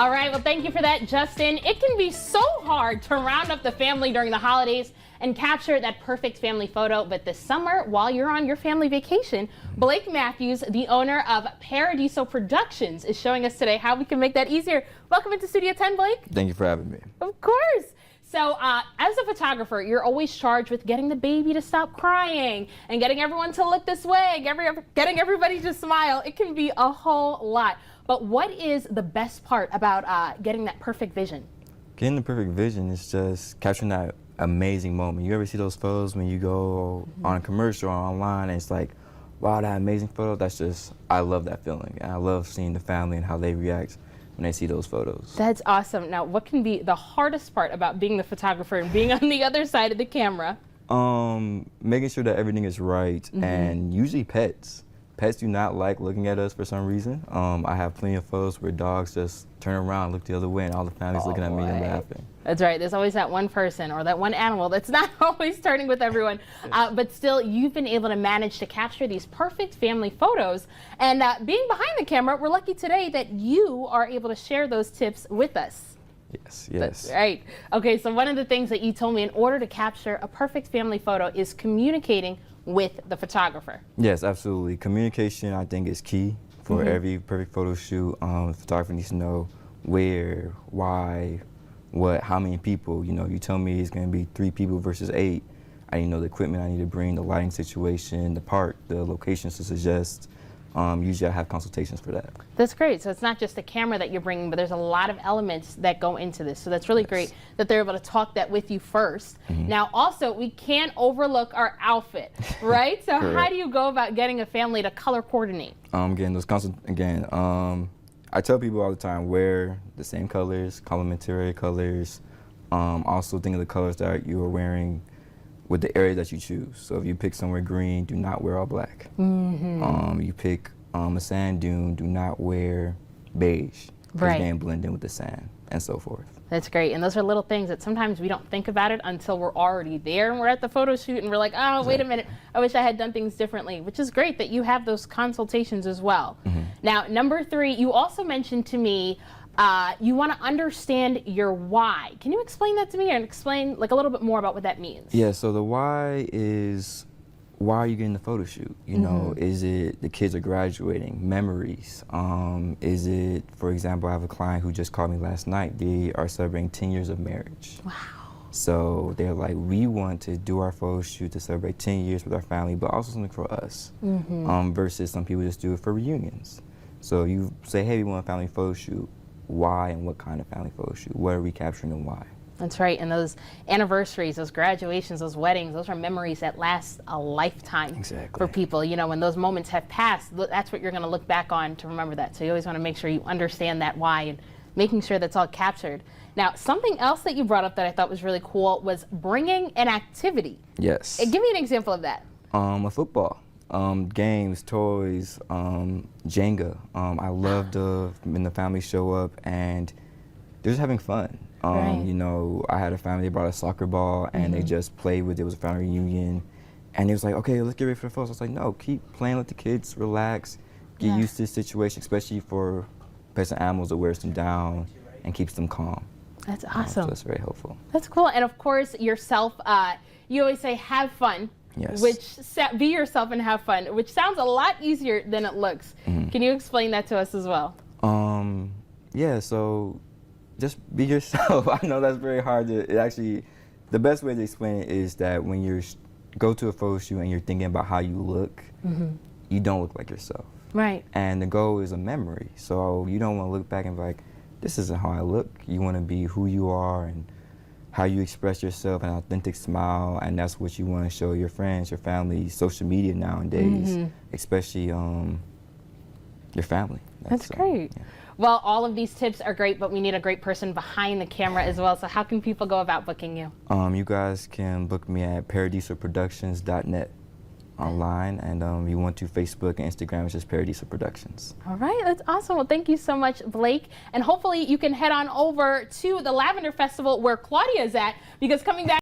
All right, well, thank you for that, Justin. It can be so hard to round up the family during the holidays and capture that perfect family photo, but this summer, while you're on your family vacation, Blake Matthews, the owner of Paradiso Productions, is showing us today how we can make that easier. Welcome into Studio 10, Blake. Thank you for having me. Of course. So as a photographer, you're always charged with getting the baby to stop crying and getting everyone to look this way, getting everybody to smile. It can be a whole lot. But what is the best part about getting that perfect vision? Getting the perfect vision is just capturing that amazing moment. You ever see those photos when you go on a commercial or online and it's like, wow, that amazing photo? That's just, I love that feeling. And I love seeing the family and how they react when they see those photos. That's awesome. Now, what can be the hardest part about being the photographer and being on the other side of the camera? Making sure that everything is right, and usually pets. Pets do not like looking at us for some reason. I have plenty of photos where dogs just turn around, look the other way, and all the family's looking at me and laughing. That's right. There's always that one person or that one animal that's not always turning with everyone. But still, you've been able to manage to capture these perfect family photos. And being behind the camera, we're lucky today that you are able to share those tips with us. Yes, yes. That's right. Okay, so one of the things that you told me in order to capture a perfect family photo is communicating with the photographer. Yes, absolutely. Communication, I think, is key for every perfect photo shoot. The photographer needs to know where, why, what, how many people. You know, you tell me it's going to be 3 people versus 8. I need to know the equipment I need to bring, the lighting situation, the park, the locations to suggest. Usually I have consultations for that. That's great. So it's not just the camera that you're bringing, but there's a lot of elements that go into this. So that's really great that they're able to talk that with you first. Now, also, we can't overlook our outfit, right? So how do you go about getting a family to color coordinate? Again, those I tell people all the time, wear the same colors, complementary colors. Also think of the colors that you are wearing with the area that you choose. So if you pick somewhere green, do not wear all black. You pick a sand dune, do not wear beige. Right. Then blend in with the sand and so forth. That's great. And those are little things that sometimes we don't think about it until we're already there and we're at the photo shoot and we're like, oh, wait a minute, I wish I had done things differently, which is great that you have those consultations as well. Now, number 3, you also mentioned to me you want to understand your why. Can you explain that to me and explain like a little bit more about what that means? Yeah, so the why is, why are you getting the photo shoot? You know, is it the kids are graduating, memories? Is it, for example, I have a client who just called me last night. They are celebrating 10 years of marriage. Wow. So they're like, we want to do our photo shoot to celebrate 10 years with our family, but also something for us. Versus some people just do it for reunions. So you say, hey, we want a family photo shoot. Why and what kind of family photo shoot? What are we capturing and why? That's right. And those anniversaries, those graduations, those weddings, those are memories that last a lifetime for people. You know, when those moments have passed, that's what you're going to look back on to remember that. So you always want to make sure you understand that why and making sure that's all captured. Now, something else that you brought up that I thought was really cool was bringing an activity. Yes. Give me an example of that. A football. Games, toys, Jenga. I love when the family show up and they're just having fun. You know, I had a family, they brought a soccer ball and they just played with it. It was a family reunion. And it was like, okay, let's get ready for the photos. I was like, no, keep playing, let the kids relax, get used to the situation, especially for pets and animals. It wears them down and keeps them calm. That's awesome. So that's very helpful. That's cool. And of course, yourself, you always say, have fun. Yes. Be yourself and have fun, which sounds a lot easier than it looks. Can you explain that to us as well? Yeah, so just be yourself. I know that's very hard to, the best way to explain it is that when you go to a photo shoot and you're thinking about how you look, you don't look like yourself. Right. And the goal is a memory. So you don't want to look back and be like, this isn't how I look. You want to be who you are and how you express yourself, an authentic smile, and that's what you want to show your friends, your family, social media nowadays, especially your family. That's great. Yeah. Well, all of these tips are great, but we need a great person behind the camera as well. So how can people go about booking you? You guys can book me at paradisoproductions.net online, and if you want to, Facebook and Instagram, it's just Paradiso Productions. All right, that's awesome. Well, thank you so much, Blake. And hopefully you can head on over to the Lavender Festival where Claudia is at, because coming back